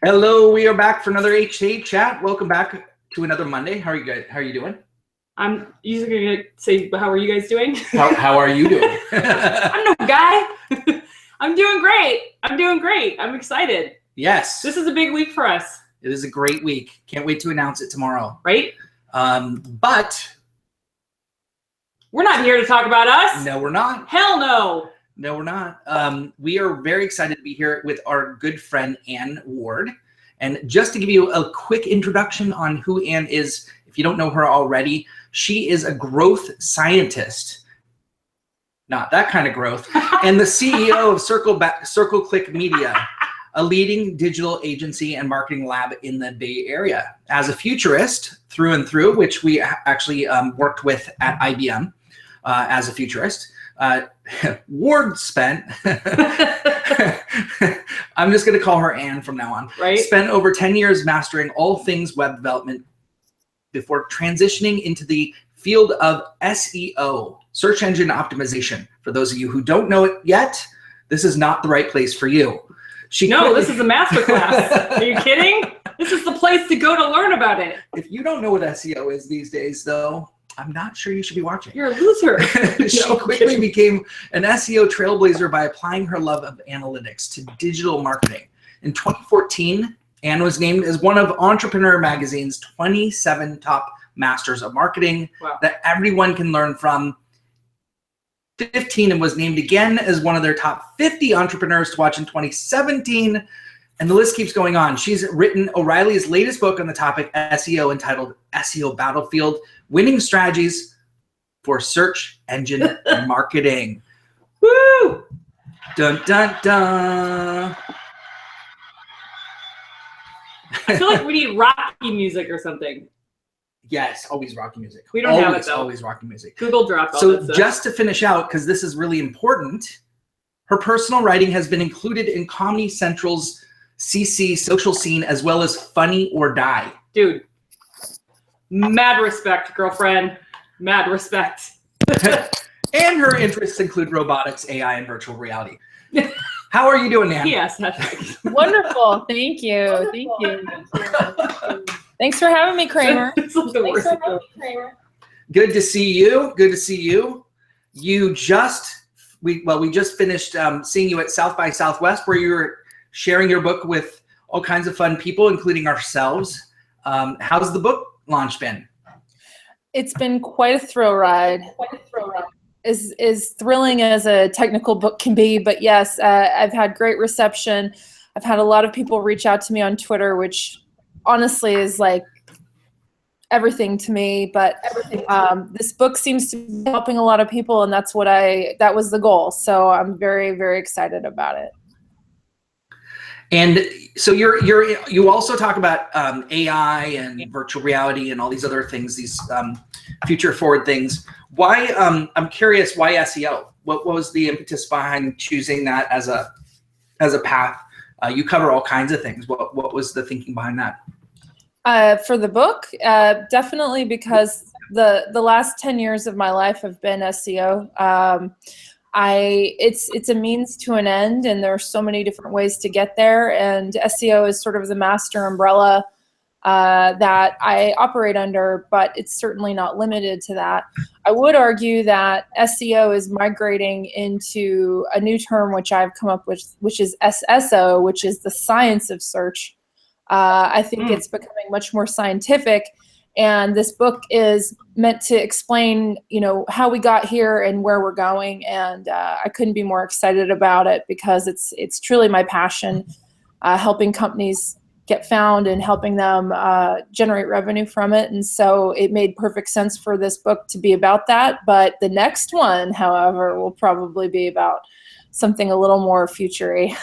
Hello, we are back for another HA chat. Welcome back to another Monday. How are you guys? How are you doing? I'm usually gonna say, how are you guys doing? How are you doing? I'm no guy. I'm doing great. I'm doing great. I'm excited. Yes. This is a big week for us. It is a great week. Can't wait to announce it tomorrow. Right? But we're not here to talk about us. No, we're not. Hell no. No, we're not. We are very excited to be here with our good friend, Ann Ward. And just to give you a quick introduction on who Ann is, if you don't know her already, she is a growth scientist. Not that kind of growth. And the CEO of Circle Click Media, a leading digital agency and marketing lab in the Bay Area. As a futurist through and through, which we actually worked with at IBM as a futurist, Ward spent, I'm just going to call her Ann from now on, right? Spent over 10 years mastering all things web development before transitioning into the field of SEO, search engine optimization. For those of you who don't know it yet, this is not the right place for you. This is a masterclass. Are you kidding? This is the place to go to learn about it. If you don't know what SEO is these days, though, I'm not sure you should be watching. You're a loser. She quickly became an SEO trailblazer by applying her love of analytics to digital marketing. In 2014, Ann was named as one of Entrepreneur Magazine's 27 top masters of marketing that everyone can learn from. 15 and was named again as one of their top 50 entrepreneurs to watch in 2017. And the list keeps going on. She's written O'Reilly's latest book on the topic SEO entitled SEO Battlefield, Winning Strategies for Search Engine Marketing. Woo! Dun, dun, dun. I feel like we need Rocky music or something. Yes, always Rocky music. We don't have it though. Always Rocky music. Google dropped all So that stuff. just to finish out, because this is really important, her personal writing has been included in Comedy Central's CC social scene as well as Funny or Die. Dude, mad respect, girlfriend. Mad respect. And her interests include robotics, AI, and virtual reality. How are you doing, Nan? Yes, that's right. Wonderful. Thank you. Thank you. Thanks for having me, Kramer. It's like the worst. Good to see you. Good to see you. We just finished seeing you at South by Southwest, where you were sharing your book with all kinds of fun people, including ourselves. How's the book launch been? It's been quite a thrill ride. As thrilling as a technical book can be, but yes, I've had great reception. I've had a lot of people reach out to me on Twitter, which honestly is like everything to me. But this book seems to be helping a lot of people, and that was the goal. So I'm very, very excited about it. And so you also talk about AI and virtual reality and all these other things, these future forward things. Why? I'm curious. Why SEO? What was the impetus behind choosing that as a path? You cover all kinds of things. What was the thinking behind that? For the book, definitely because the last 10 years of my life have been SEO. It's a means to an end, and there are so many different ways to get there. And SEO is sort of the master umbrella that I operate under, but it's certainly not limited to that. I would argue that SEO is migrating into a new term which I've come up with, which is SSO, which is the science of search. I think it's becoming much more scientific, and this book is meant to explain, how we got here and where we're going. And I couldn't be more excited about it because it's truly my passion, helping companies get found and helping them generate revenue from it. And so it made perfect sense for this book to be about that. But the next one, however, will probably be about something a little more future-y.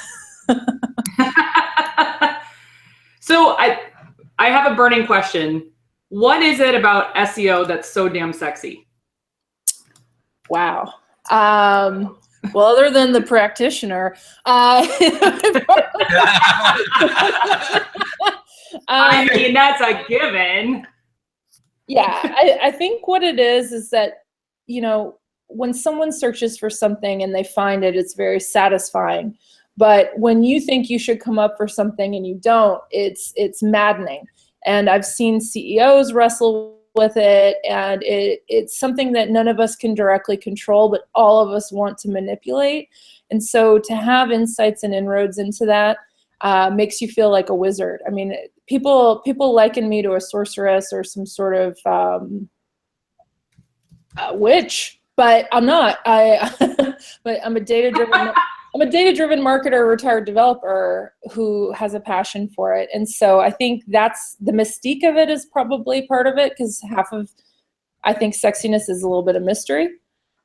So I have a burning question. What is it about SEO that's so damn sexy? Wow. Well, other than the practitioner, I mean, that's a given. Yeah, I think what it is that, when someone searches for something and they find it, it's very satisfying. But when you think you should come up for something and you don't, it's maddening. And I've seen CEOs wrestle with it, and it's something that none of us can directly control, but all of us want to manipulate. And so to have insights and inroads into that makes you feel like a wizard. I mean, people liken me to a sorceress or some sort of witch, but I'm not. But I'm a data-driven. I'm a data-driven marketer, retired developer who has a passion for it. And so I think that's the mystique of it is probably part of it, because I think sexiness is a little bit of mystery.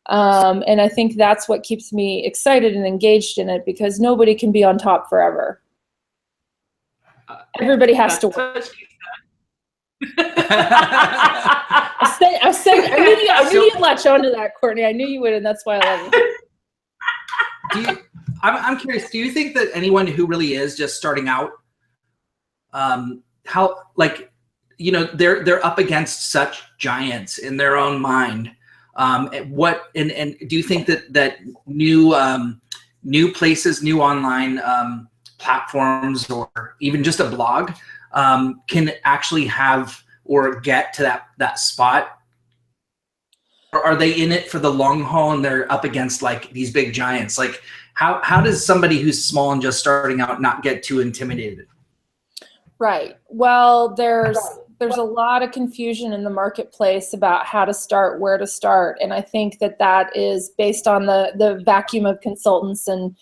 And I think that's what keeps me excited and engaged in it, because nobody can be on top forever. Everybody has to work. I knew you'd latch onto that, Courtney. I knew you would, and that's why I love you. I'm curious, do you think that anyone who really is just starting out, how, like, you know, they're up against such giants in their own mind. And do you think that new places, new online platforms, or even just a blog can actually have or get to that spot? Or are they in it for the long haul and they're up against like these big giants? Like, how does somebody who's small and just starting out not get too intimidated? Right. Well, there's a lot of confusion in the marketplace about how to start, where to start. And I think that is based on the vacuum of consultants and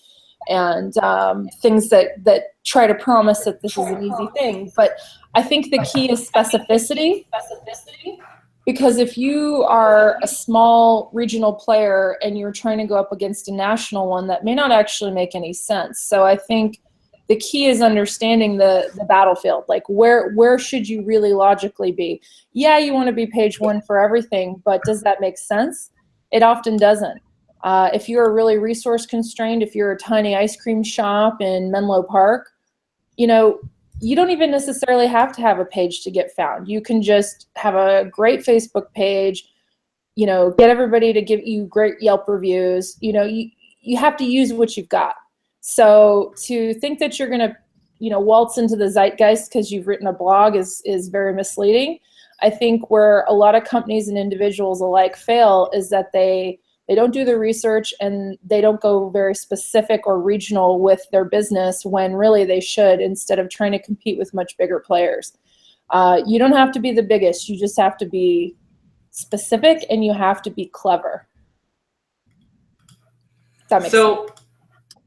things that try to promise that this is an easy thing. But I think the key is specificity. Because if you are a small regional player and you're trying to go up against a national one, that may not actually make any sense. So I think the key is understanding the battlefield. Like, where should you really logically be? Yeah, you want to be page one for everything, but does that make sense? It often doesn't. If you're really resource constrained, if you're a tiny ice cream shop in Menlo Park, you know, you don't even necessarily have to have a page to get found. You can just have a great Facebook page, you know, get everybody to give you great Yelp reviews. You know, you have to use what you've got. So to think that you're going to, you know, waltz into the zeitgeist because you've written a blog is very misleading. I think where a lot of companies and individuals alike fail is that they don't do the research and they don't go very specific or regional with their business when really they should, instead of trying to compete with much bigger players. You don't have to be the biggest. You just have to be specific and you have to be clever. That makes sense.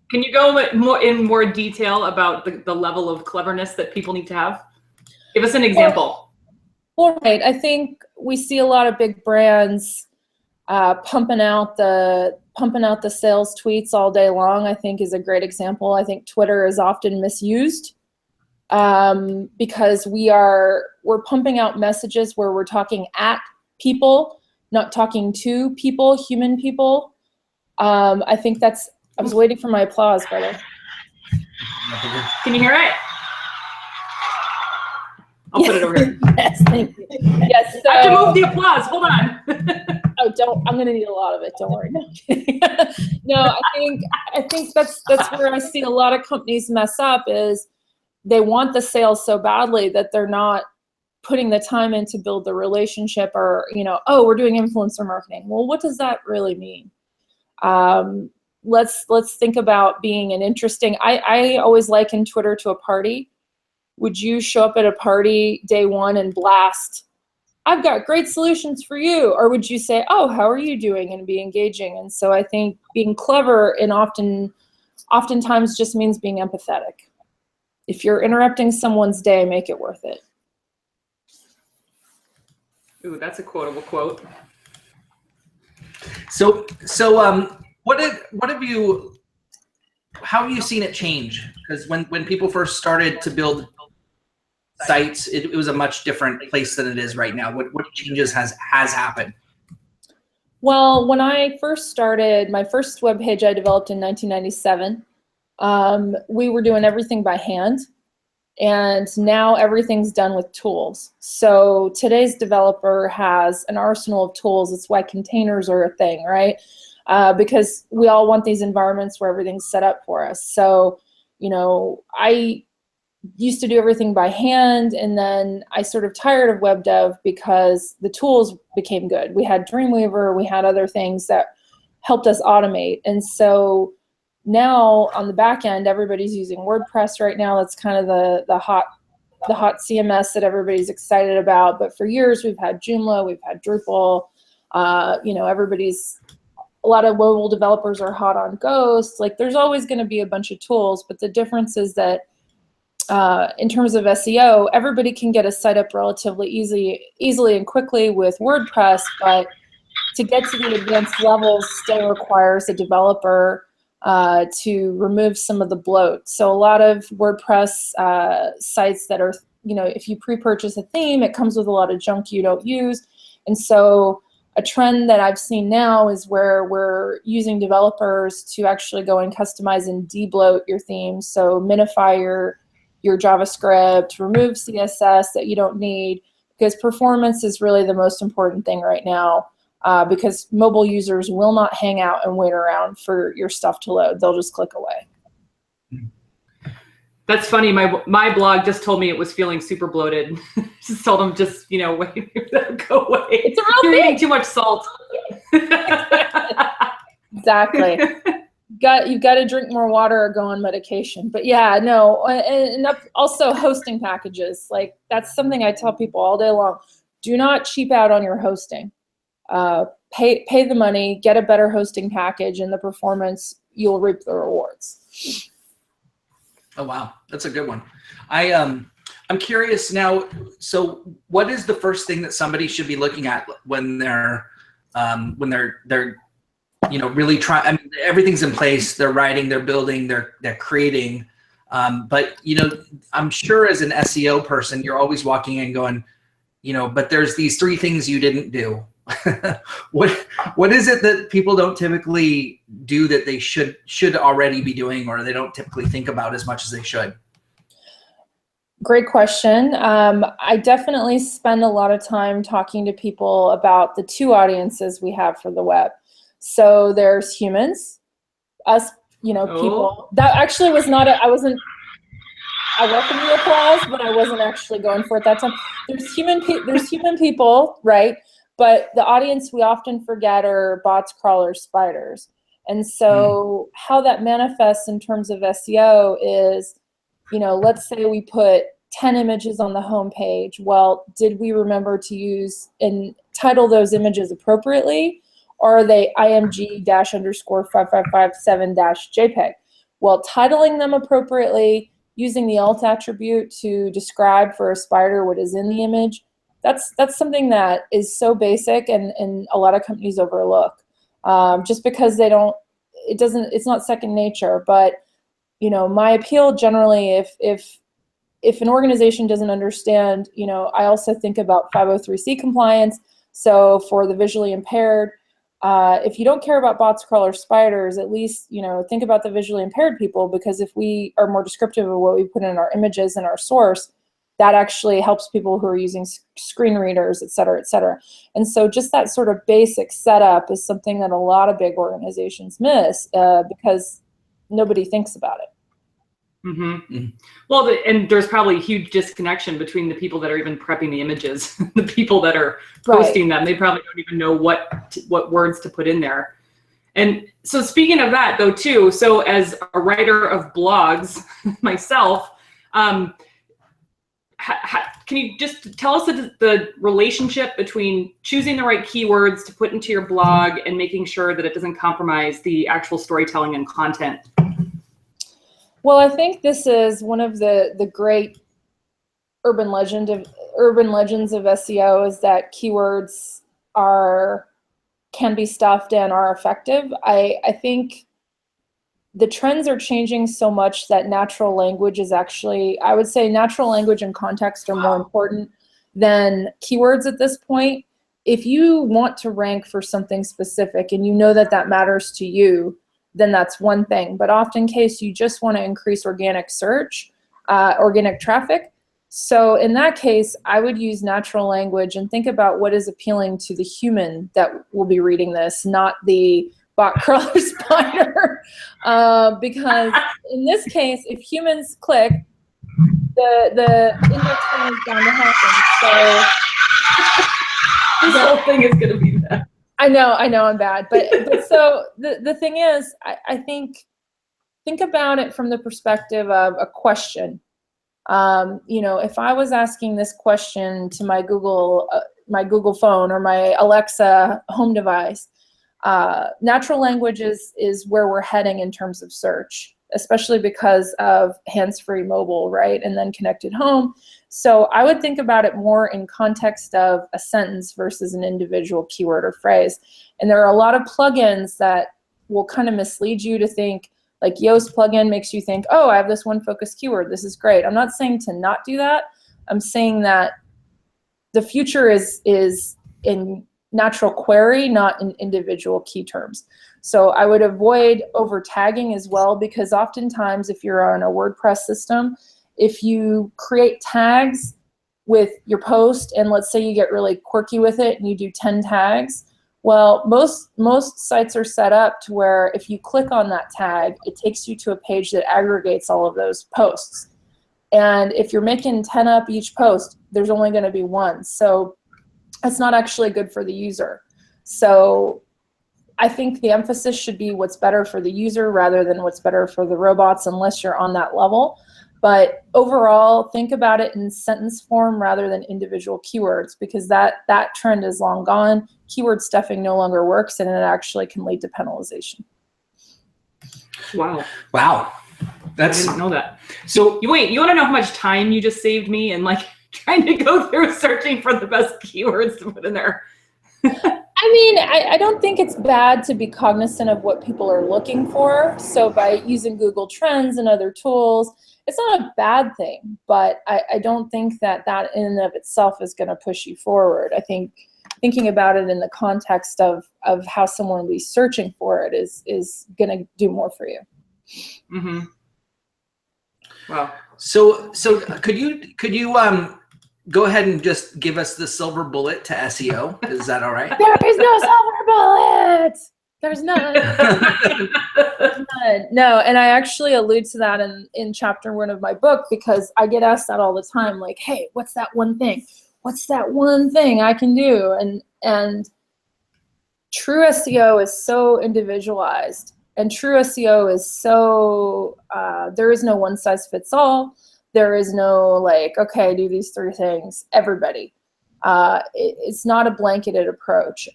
Can you go in more detail about the level of cleverness that people need to have? Give us an example. Well, right. I think we see a lot of big brands pumping out the sales tweets all day long, I think is a great example. I think Twitter is often misused because we're pumping out messages where we're talking at people, not talking to people, human people. I think I was waiting for my applause, brother. Can you hear it? I'll put it over here. Yes, thank you. Yes, so, I have to move the applause. Hold on. I'm going to need a lot of it. Don't worry. No, I think that's where I see a lot of companies mess up, is they want the sales so badly that they're not putting the time in to build the relationship, or, you know, oh, we're doing influencer marketing. Well, what does that really mean? Let's think about being an interesting, I always liken Twitter to a party. Would you show up at a party day one and blast, I've got great solutions for you? Or would you say, oh, how are you doing, and be engaging? And so I think being clever and oftentimes just means being empathetic. If you're interrupting someone's day, make it worth it. Ooh, that's a quotable quote. So how have you seen it change? Because when people first started to build sites, it was a much different place than it is right now. What changes has happened? Well, when I first started, my first web page I developed in 1997, we were doing everything by hand, and now everything's done with tools. So today's developer has an arsenal of tools. It's why containers are a thing, right? because we all want these environments where everything's set up for us. So, you know, I used to do everything by hand, and then I sort of tired of web dev because the tools became good. We had Dreamweaver, we had other things that helped us automate. And so now on the back end, everybody's using WordPress right now. That's kind of the hot CMS that everybody's excited about. But for years, we've had Joomla, we've had Drupal. You know, a lot of mobile developers are hot on Ghost. Like, there's always going to be a bunch of tools, but the difference is that in terms of SEO, everybody can get a site up relatively easily and quickly with WordPress, but to get to the advanced levels still requires a developer to remove some of the bloat. So a lot of WordPress sites that are, you know, if you pre-purchase a theme, it comes with a lot of junk you don't use. And so a trend that I've seen now is where we're using developers to actually go and customize and de-bloat your theme. So minify your JavaScript, remove CSS that you don't need, because performance is really the most important thing right now, because mobile users will not hang out and wait around for your stuff to load. They'll just click away. That's funny. My blog just told me it was feeling super bloated. Just told them, just, you know, wait, go away. It's a real You're thing. eating too much salt. Exactly. You've got to drink more water or go on medication. But yeah, no, and also hosting packages. Like, that's something I tell people all day long. Do not cheap out on your hosting. Pay the money, get a better hosting package, and the performance, you'll reap the rewards. Oh, wow. That's a good one. I'm curious now. So what is the first thing that somebody should be looking at when they're you know, really trying? I mean, everything's in place. They're writing, they're building, they're creating. But, you know, I'm sure as an SEO person, you're always walking in going, you know, but there's these 3 things you didn't do. What is it that people don't typically do that they should already be doing, or they don't typically think about as much as they should? Great question. I definitely spend a lot of time talking to people about the 2 audiences we have for the web. So there's humans, us, you know, people. That actually was not I welcome the applause, but I wasn't actually going for it that time. There's human people, right? But the audience we often forget are bots, crawlers, spiders. And so how that manifests in terms of SEO is, you know, let's say we put 10 images on the home page. Well, did we remember to use and title those images appropriately? Or are they IMG-_5557-JPEG? Well, titling them appropriately, using the alt attribute to describe for a spider what is in the image, that's something that is so basic and a lot of companies overlook, just because it's not second nature. But, you know, my appeal generally, if an organization doesn't understand, you know, I also think about 503C compliance. So for the visually impaired, if you don't care about bots, crawlers, spiders, at least, you know, think about the visually impaired people, because if we are more descriptive of what we put in our images and our source, that actually helps people who are using screen readers, et cetera, et cetera. And so just that sort of basic setup is something that a lot of big organizations miss because nobody thinks about it. Well, and there's probably a huge disconnection between the people that are even prepping the images, the people that are posting them. They probably don't even know what words to put in there. And so speaking of that, though, too, so as a writer of blogs myself, can you just tell us the relationship between choosing the right keywords to put into your blog and making sure that it doesn't compromise the actual storytelling and content? Well, I think this is one of the great urban legends of SEO, is that keywords can be stuffed and are effective. I think the trends are changing so much that natural language is actually, I would say natural language and context are more important than keywords at this point. If you want to rank for something specific and you know that matters to you, then that's one thing. But often in case you just want to increase organic search, organic traffic. So in that case, I would use natural language and think about what is appealing to the human that will be reading this, not the bot crawler spider, because in this case, if humans click, the indexing is bound to happen. So this whole thing is going to be that. I know I'm bad, but so the thing is, I think about it from the perspective of a question. You know, if I was asking this question to my Google phone or my Alexa home device, natural language is where we're heading in terms of search, especially because of hands-free mobile, right? And then connected home. So I would think about it more in context of a sentence versus an individual keyword or phrase. And there are a lot of plugins that will kind of mislead you to think, like Yoast plugin makes you think, oh, I have this one focus keyword. This is great. I'm not saying to not do that. I'm saying that the future is in natural query, not in individual key terms. So I would avoid over tagging as well, because oftentimes if you're on a WordPress system, if you create tags with your post, and let's say you get really quirky with it and you do 10 tags, well, most sites are set up to where if you click on that tag, it takes you to a page that aggregates all of those posts. And if you're making 10 up each post, there's only going to be one. So it's not actually good for the user. So I think the emphasis should be what's better for the user rather than what's better for the robots, unless you're on that level. But overall, think about it in sentence form rather than individual keywords, because that trend is long gone. Keyword stuffing no longer works, and it actually can lead to penalization. Wow. Wow. I didn't know that. So wait, you want to know how much time you just saved me and like trying to go through searching for the best keywords to put in there? I mean, I don't think it's bad to be cognizant of what people are looking for. So by using Google Trends and other tools, it's not a bad thing, but I don't think that in and of itself is going to push you forward. I think thinking about it in the context of how someone will be searching for it is going to do more for you. Mm-hmm. Wow. So could you go ahead and just give us the silver bullet to SEO? Is that all right? There is no silver bullet. There's none. None. No, and I actually allude to that in chapter 1 of my book, because I get asked that all the time, like, hey, what's that one thing? What's that one thing I can do? And true SEO is so individualized, and true SEO is so, there is no one size fits all. There is no like, okay, do these 3 things, everybody. It's not a blanketed approach.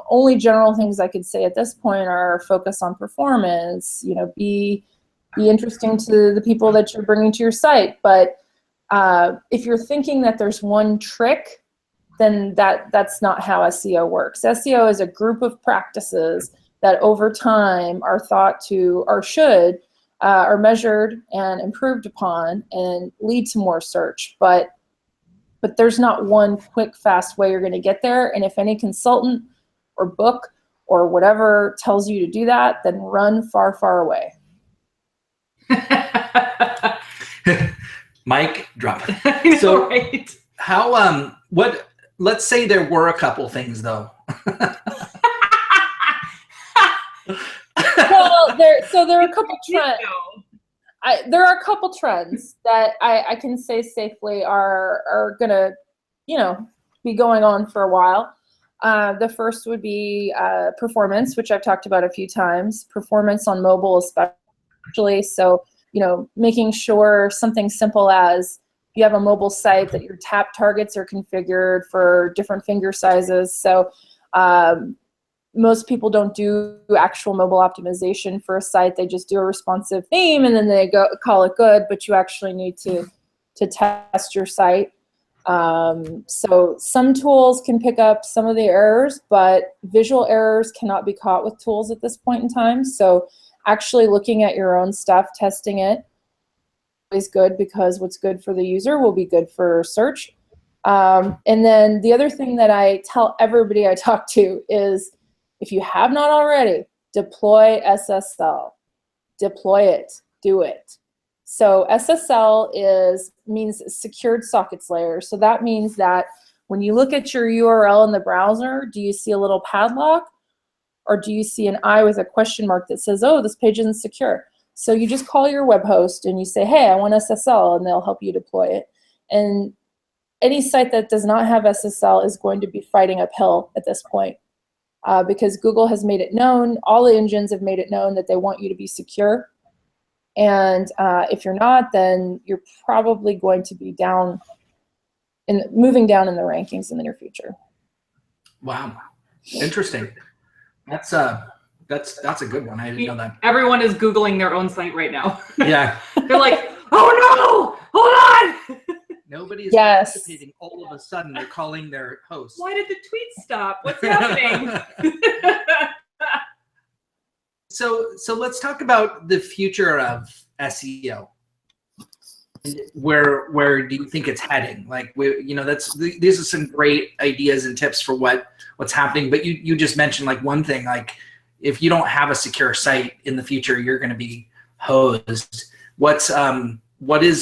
Only general things I could say at this point are focus on performance, be interesting to the people that you're bringing to your site. But if you're thinking that there's one trick, then that's not how SEO works. SEO is a group of practices that over time are thought to, or should, are measured and improved upon and lead to more search. But there's not one quick, fast way you're going to get there. And if any consultant or book or whatever tells you to do that, then run far, far away. Mic drop. Know, so right? How let's say there were a couple things though. Well, there are a couple trends. There are a couple trends that I can say safely are gonna, be going on for a while. The first would be performance, which I've talked about a few times. Performance on mobile, especially. So, making sure something simple as you have a mobile site that your tap targets are configured for different finger sizes. So most people don't do actual mobile optimization for a site. They just do a responsive theme and then they call it good, but you actually need to test your site. So some tools can pick up some of the errors, but visual errors cannot be caught with tools at this point in time. So actually looking at your own stuff, testing it is good, because what's good for the user will be good for search. And then the other thing that I tell everybody I talk to is, if you have not already, deploy SSL. Deploy it. Do it. So SSL means secured sockets layer. So that means that when you look at your URL in the browser, do you see a little padlock? Or do you see an eye with a question mark that says, oh, this page isn't secure? So you just call your web host and you say, hey, I want SSL, and they'll help you deploy it. And any site that does not have SSL is going to be fighting uphill at this point, because Google has made it known, all the engines have made it known that they want you to be secure. And if you're not, then you're probably going to be moving down in the rankings in the near future. Wow, interesting. That's a good one. I didn't know that. Everyone is Googling their own site right now. Yeah. They're like, oh no, hold on. Nobody is participating. All of a sudden, they're calling their host. Why did the tweet stop? What's happening? So let's talk about the future of SEO. Where do you think it's heading? Like, these are some great ideas and tips for what's happening. But you just mentioned like one thing, like if you don't have a secure site in the future, you're going to be hosed. What do you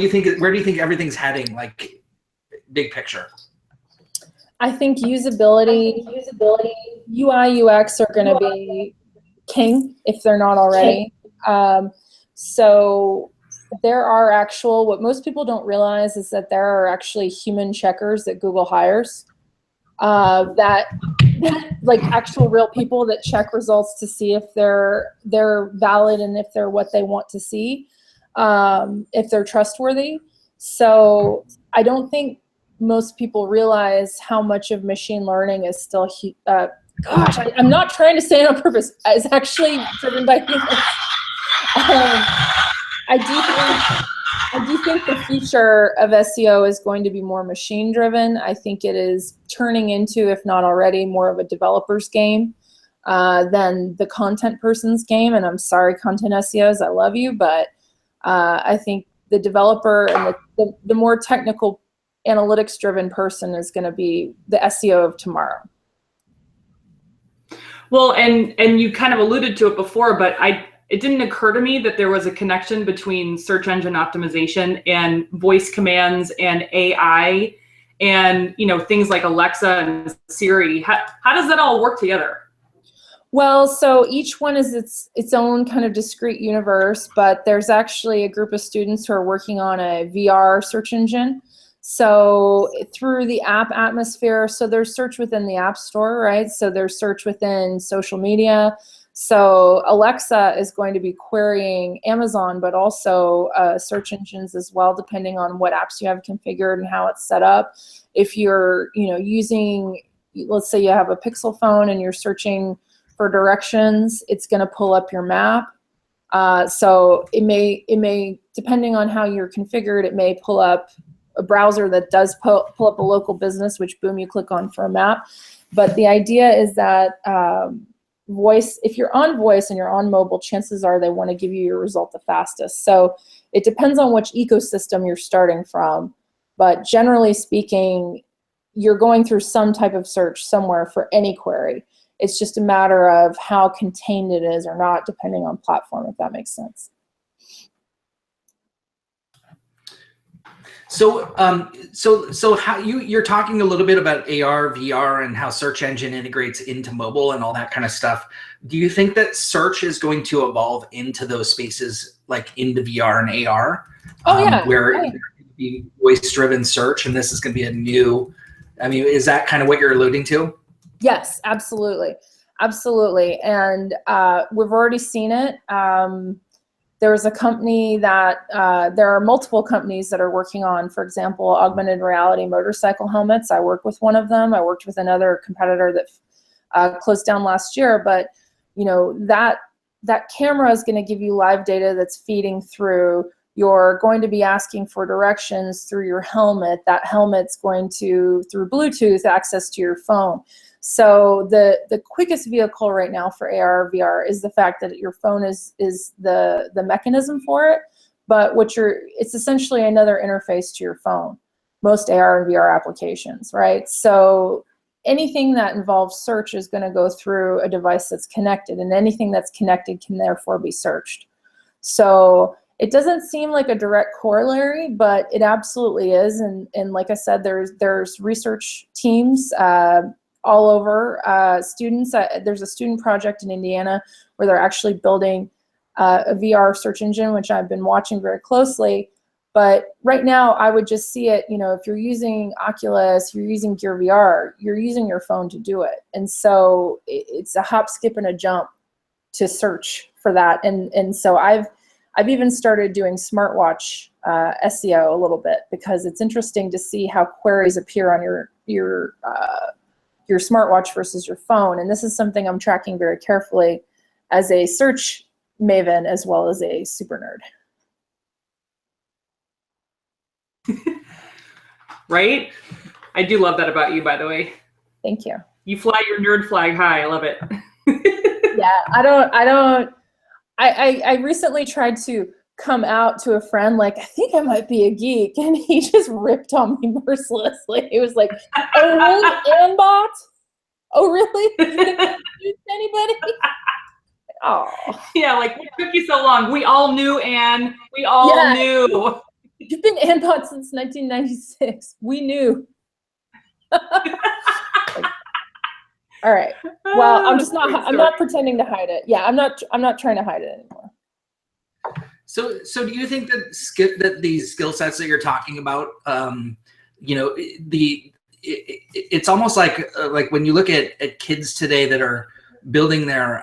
think? Where do you think everything's heading? Like big picture. I think usability, UI, UX are going to be king if they're not already. So there are what most people don't realize is that there are actually human checkers that Google hires, that like actual real people that check results to see if they're valid and if they're what they want to see, if they're trustworthy. So I don't think most people realize how much of machine learning is still, I'm not trying to say it on purpose. It's actually driven by humans. I do think the future of SEO is going to be more machine driven. I think it is turning into, if not already, more of a developer's game than the content person's game. And I'm sorry, content SEOs, I love you, but I think the developer and the more technical analytics driven person is going to be the SEO of tomorrow. Well, and you kind of alluded to it before, but it didn't occur to me that there was a connection between search engine optimization and voice commands and AI and things like Alexa and Siri. How does that all work together? Well, so each one is its own kind of discrete universe, but there's actually a group of students who are working on a VR search engine. So through the app atmosphere, so there's search within the App Store, right? So there's search within social media. So Alexa is going to be querying Amazon, but also search engines as well, depending on what apps you have configured and how it's set up. If you're, using, let's say you have a Pixel phone and you're searching for directions, it's going to pull up your map. So it may, depending on how you're configured, it may pull up a browser that does pull up a local business, which boom, you click on for a map. But the idea is that voice, if you're on voice and you're on mobile, chances are they want to give you your result the fastest. So it depends on which ecosystem you're starting from. But generally speaking, you're going through some type of search somewhere for any query. It's just a matter of how contained it is or not, depending on platform, if that makes sense. So how you're talking a little bit about AR, VR, and how search engine integrates into mobile and all that kind of stuff. Do you think that search is going to evolve into those spaces, like into VR and AR? Where it's going to be voice-driven search, and this is going to be a new. I mean, is that kind of what you're alluding to? Yes, absolutely, absolutely, and we've already seen it. There's a company that, there are multiple companies that are working on, for example, augmented reality motorcycle helmets. I work with one of them. I worked with another competitor that closed down last year, but that camera is going to give you live data that's feeding through. You're going to be asking for directions through your helmet. That helmet's going to, through Bluetooth, access to your phone. So the quickest vehicle right now for AR VR is the fact that your phone is the mechanism for it, but it's essentially another interface to your phone, most AR and VR applications, right? So anything that involves search is going to go through a device that's connected, and anything that's connected can therefore be searched. So it doesn't seem like a direct corollary, but it absolutely is. And like I said, there's research teams all over. Students, there's a student project in Indiana where they're actually building a VR search engine, which I've been watching very closely. But right now, I would just see it, if you're using Oculus, you're using Gear VR, you're using your phone to do it. And so it's a hop, skip, and a jump to search for that. And so I've even started doing smartwatch SEO a little bit, because it's interesting to see how queries appear on your smartwatch versus your phone. And this is something I'm tracking very carefully as a search maven as well as a super nerd. Right? I do love that about you, by the way. Thank you. You fly your nerd flag high. I love it. Yeah, I recently tried to come out to a friend, like, I think I might be a geek, and he just ripped on me mercilessly. It was like, oh, really, Ambot? Oh, really? Anybody? Oh. Yeah, like, what took you so long? We all knew, Anne. We all knew. You've been Ambot since 1996. We knew. All right. Well, I'm not pretending to hide it. Yeah, I'm not trying to hide it anymore. So do you think that these skill sets that you're talking about, it's almost like when you look at kids today that are building their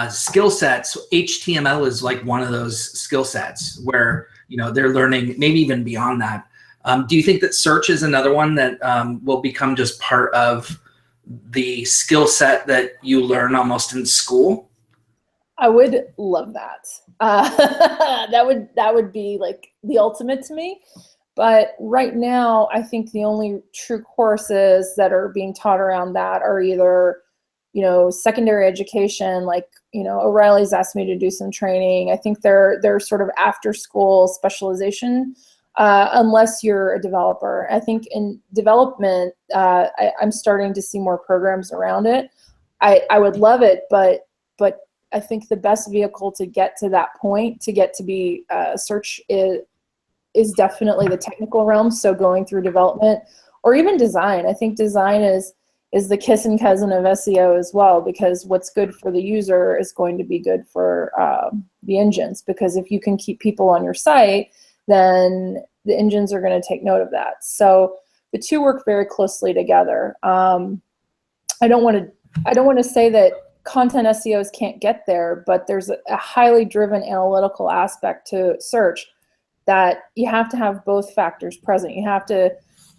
skill sets, HTML is like one of those skill sets where, they're learning maybe even beyond that. Do you think that search is another one that will become just part of the skill set that you learn almost in school? I would love that. That would be like the ultimate to me. But right now, I think the only true courses that are being taught around that are either, secondary education, like, O'Reilly's asked me to do some training. I think they're sort of after school specialization, unless you're a developer. I think in development, I'm starting to see more programs around it. I would love it, but I think the best vehicle to get to that point, to get to be search is definitely the technical realm. So going through development or even design. I think design is the kissing cousin of SEO as well, because what's good for the user is going to be good for the engines. Because if you can keep people on your site, then the engines are going to take note of that. So the two work very closely together. I don't want to say that content SEOs can't get there, but there's a highly driven analytical aspect to search that you have to have both factors present.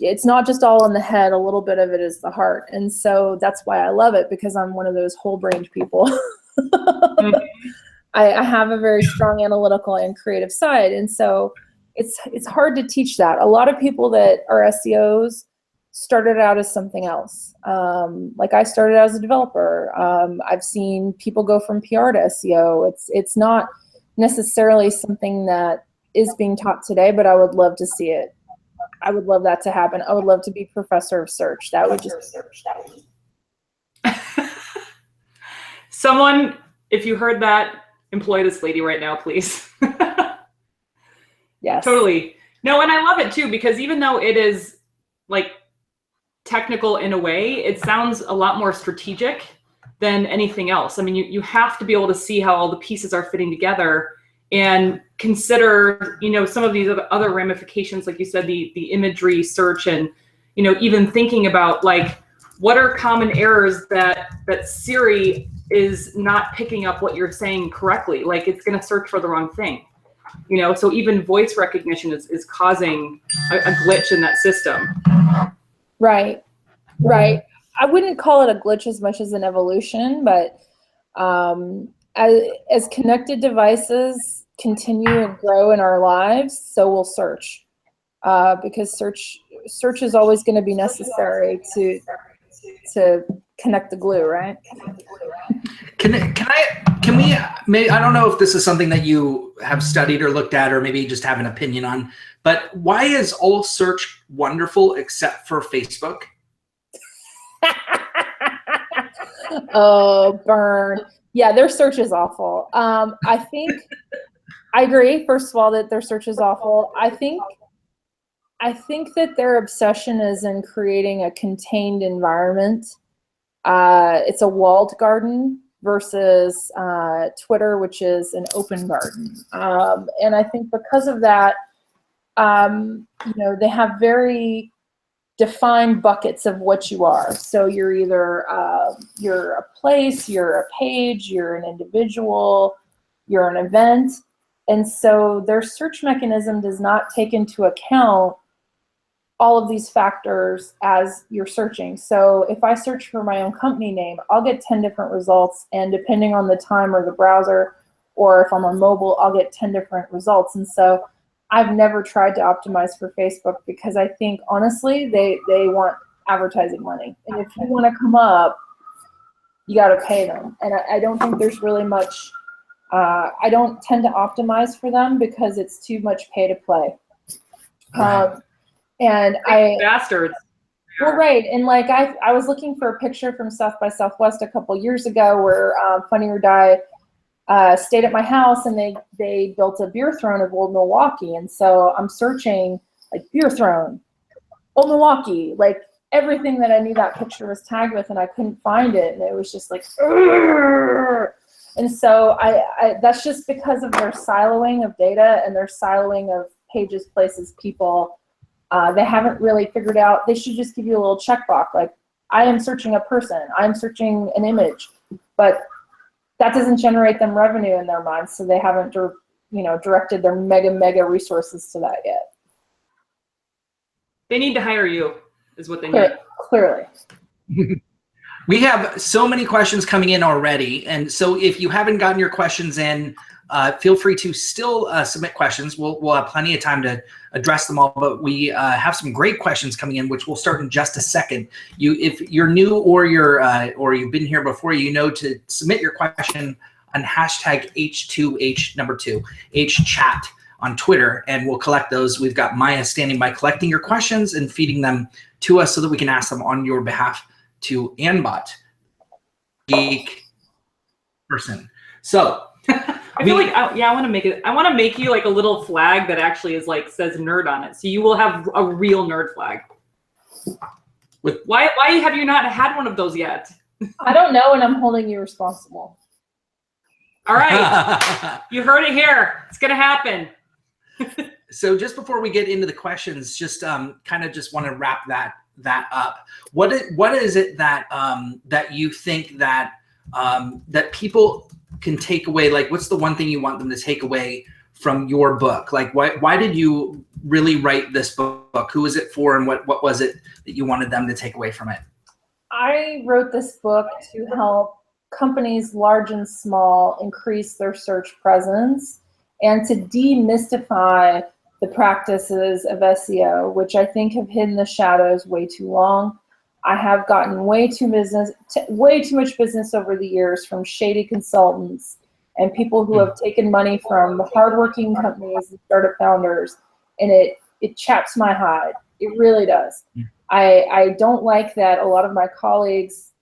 It's not just all in the head, a little bit of it is the heart. And so that's why I love it, because I'm one of those whole-brained people. I have a very strong analytical and creative side. And so it's hard to teach that. A lot of people that are SEOs started out as something else. Like I started out as a developer. I've seen people go from PR to SEO. It's not necessarily something that is being taught today, but I would love to see it. I would love that to happen. I would love to be professor of search. That would just Someone, if you heard that, employ this lady right now, please. Yes. Totally. No, and I love it too, because even though it is like technical in a way, it sounds a lot more strategic than anything else. I mean, you have to be able to see how all the pieces are fitting together and consider, some of these other ramifications, like you said, the imagery search, and, even thinking about like, what are common errors that Siri is not picking up what you're saying correctly? Like, it's going to search for the wrong thing, so even voice recognition is causing a glitch in that system. Right. I wouldn't call it a glitch as much as an evolution, but as connected devices continue and grow in our lives, so will search, because search is always going to be necessary to connect the glue, right? Can we, I don't know if this is something that you have studied or looked at, or maybe just have an opinion on, but why is all search wonderful except for Facebook? Oh, burn. Yeah, their search is awful. I think I agree, first of all, that their search is awful. I think I think that their obsession is in creating a contained environment. It's a walled garden versus Twitter, which is an open garden. And I think because of that, you know, they have very defined buckets of what you are. So you're either you're a place, you're a page, you're an individual, you're an event. And so their search mechanism does not take into account all of these factors as you're searching. So if I search for my own company name, I'll get 10 different results, and depending on the time or the browser, or if I'm on mobile, I'll get 10 different results. And so I've never tried to optimize for Facebook because I think, honestly, they want advertising money. And if you want to come up, you got to pay them. And I don't think there's really much, I don't tend to optimize for them because it's too much pay to play. Right. And bastards. Well, right. And like I was looking for a picture from South by Southwest a couple years ago where Funny or Die stayed at my house, and they built a beer throne of Old Milwaukee. And so I'm searching like beer throne, Old Milwaukee, like everything that I knew that picture was tagged with, and I couldn't find it. And it was just like, "Urgh." And so I that's just because of their siloing of data and their siloing of pages, places, people. They haven't really figured out, they should just give you a little checkbox, like, I am searching a person, I'm searching an image, but that doesn't generate them revenue in their minds, so they haven't directed their mega resources to that yet. They need to hire you, is what they need. Clearly. We have so many questions coming in already, and so if you haven't gotten your questions in, feel free to still submit questions. We'll have plenty of time to address them all, but we have some great questions coming in, which we'll start in just a second. If you're new or you've been here before, you know to submit your question on hashtag H2H2H on Twitter, and we'll collect those. We've got Maya standing by collecting your questions and feeding them to us so that we can ask them on your behalf to Anbot, geek person. So. I feel like, I want to make it. I want to make you like a little flag that actually is like says nerd on it. So you will have a real nerd flag. Why have you not had one of those yet? I don't know, and I'm holding you responsible. All right, you heard it here. It's gonna happen. So just before we get into the questions, just kind of just want to wrap that up. What is it that that you think that that people can take away? Like, what's the one thing you want them to take away from your book? Like, why did you really write this book? Who is it for, and what was it that you wanted them to take away from it? I wrote this book to help companies large and small increase their search presence and to demystify the practices of SEO, which I think have hidden the shadows way too long. I have gotten way too much business over the years from shady consultants and people who have taken money from hardworking companies and startup founders, and it chaps my hide. It really does. I don't like that a lot of my colleagues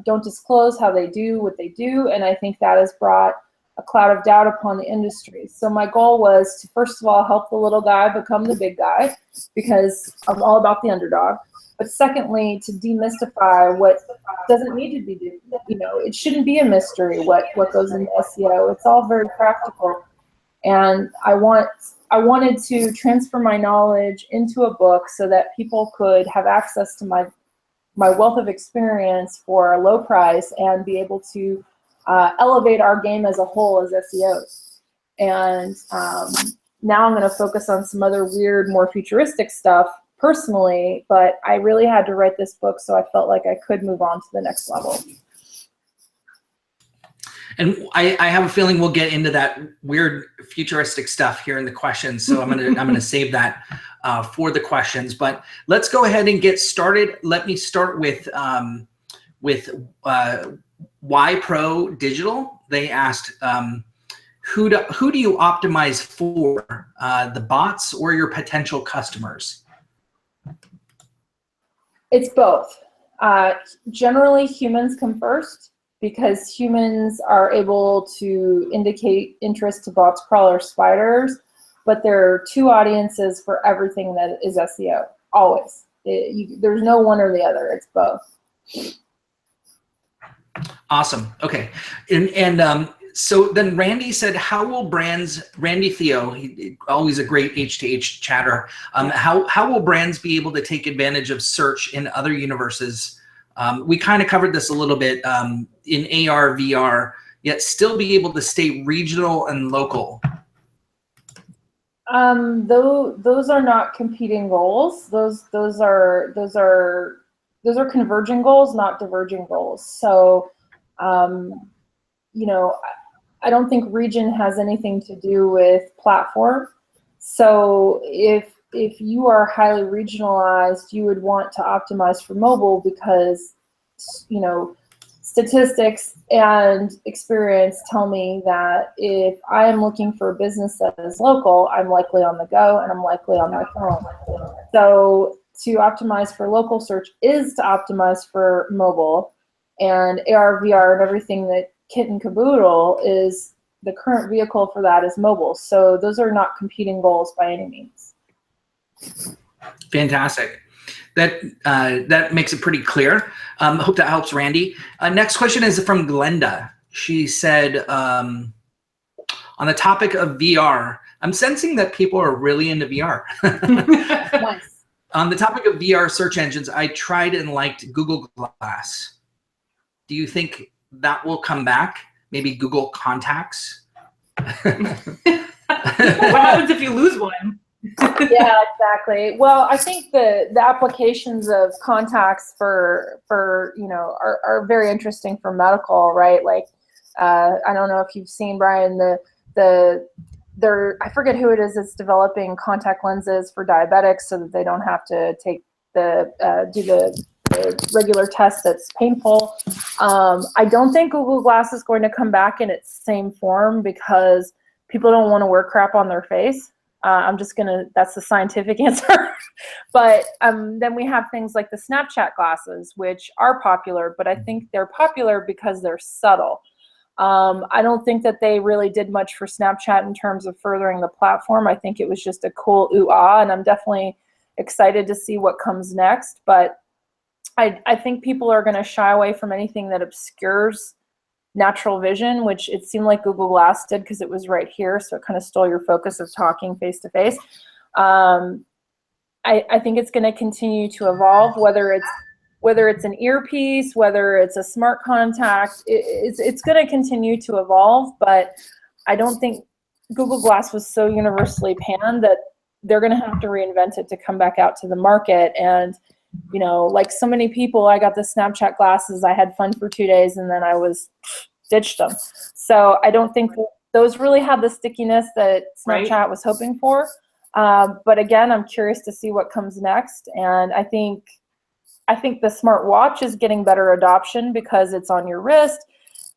don't disclose how they do what they do, and I think that has brought a cloud of doubt upon the industry. So my goal was to, first of all, help the little guy become the big guy, because I'm all about the underdog. But secondly, to demystify what doesn't need to be, it shouldn't be a mystery what goes into SEO. It's all very practical. And I wanted to transfer my knowledge into a book so that people could have access to my wealth of experience for a low price and be able to elevate our game as a whole as SEOs. And now I'm going to focus on some other weird, more futuristic stuff personally, but I really had to write this book so I felt like I could move on to the next level. And I have a feeling we'll get into that weird futuristic stuff here in the questions. So I'm gonna save that for the questions. But let's go ahead and get started. Let me start with Y Pro Digital. They asked, who do you optimize for, the bots or your potential customers? It's both. Generally, humans come first because humans are able to indicate interest to bots, crawlers, spiders but there are two audiences for everything that is SEO, always. There's no one or the other, it's both. Awesome. Okay. And so then Randy said, how will brands, Randy Theo, always a great H2H chatter, how will brands be able to take advantage of search in other universes? We kind of covered this a little bit in AR, VR, yet still be able to stay regional and local. Those are not competing goals. Those are converging goals, not diverging goals. So, you know, I don't think region has anything to do with platform. So if you are highly regionalized, you would want to optimize for mobile because, you know, statistics and experience tell me that if I am looking for a business that is local, I'm likely on the go and I'm likely on my phone. So to optimize for local search is to optimize for mobile, and AR, VR, and everything that kit and caboodle is the current vehicle for that is mobile. So those are not competing goals by any means. Fantastic. That makes it pretty clear. Hope that helps, Randy. Next question is from Glenda. She said, on the topic of VR, I'm sensing that people are really into VR. Nice. On the topic of VR search engines, I tried and liked Google Glass. Do you think that will come back? Maybe Google Contacts? What happens if you lose one? Yeah, exactly. Well, I think the applications of contacts for you know are very interesting for medical, right? Like I don't know if you've seen, Bryan, I forget who it is that's developing contact lenses for diabetics so that they don't have to take do the regular test that's painful. I don't think Google Glass is going to come back in its same form because people don't want to wear crap on their face. That's the scientific answer. But then we have things like the Snapchat glasses, which are popular, but I think they're popular because they're subtle. I don't think that they really did much for Snapchat in terms of furthering the platform. I think it was just a cool ooh-ah, and I'm definitely excited to see what comes next. But I think people are going to shy away from anything that obscures natural vision, which it seemed like Google Glass did because it was right here, so it kind of stole your focus of talking face to face. I think it's going to continue to evolve, whether it's an earpiece, whether it's a smart contact, it's going to continue to evolve, but I don't think Google Glass was so universally panned that they're going to have to reinvent it to come back out to the market. And you know, like so many people, I got the Snapchat glasses, I had fun for 2 days, and then I ditched them. So I don't think those really have the stickiness that Snapchat was hoping for. But again, I'm curious to see what comes next. And I think the smart watch is getting better adoption because it's on your wrist,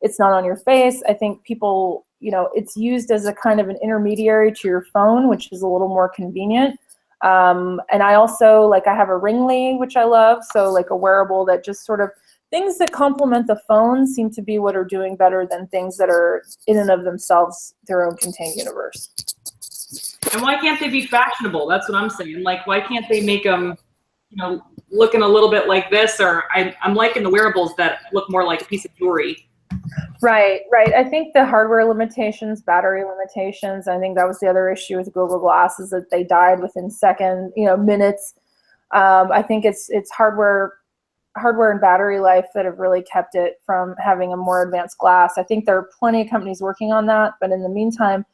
it's not on your face. I think people, you know, it's used as a kind of an intermediary to your phone, which is a little more convenient. And I also, I have a Ringly, which I love. So like a wearable that just sort of, things that complement the phone seem to be what are doing better than things that are in and of themselves their own contained universe. And why can't they be fashionable? That's what I'm saying. Like, why can't they make them, you know, looking a little bit like this? Or I'm liking the wearables that look more like a piece of jewelry. Right. I think the hardware limitations, battery limitations, I think that was the other issue with Google Glass, is that they died within minutes. I think it's hardware and battery life that have really kept it from having a more advanced glass. I think there are plenty of companies working on that, but in the meantime,